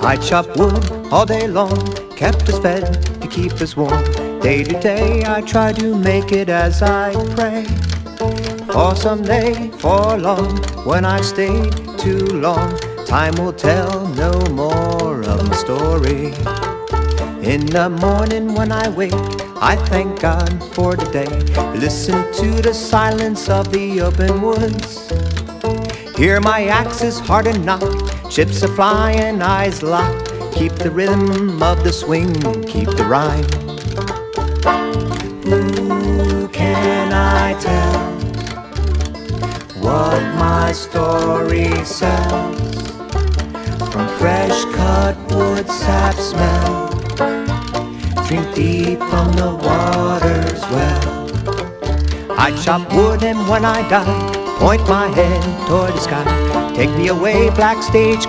I chop wood all day long, kept us fed to keep us warm. Day to day I try to make it as I pray. For someday, for long, when I've stayed too long, time will tell no more of my story. In the morning when I wake, I thank God for the day. Listen to the silence of the open woods. Hear my axe's hard and knock, chips are flying, eyes locked. Keep the rhythm of the swing, keep the rhyme. Who can I tell what my story sells? From fresh cut wood sap smell, drink deep from the water's well. I chop wood and when I die, point my head toward the sky. Take me away, black stage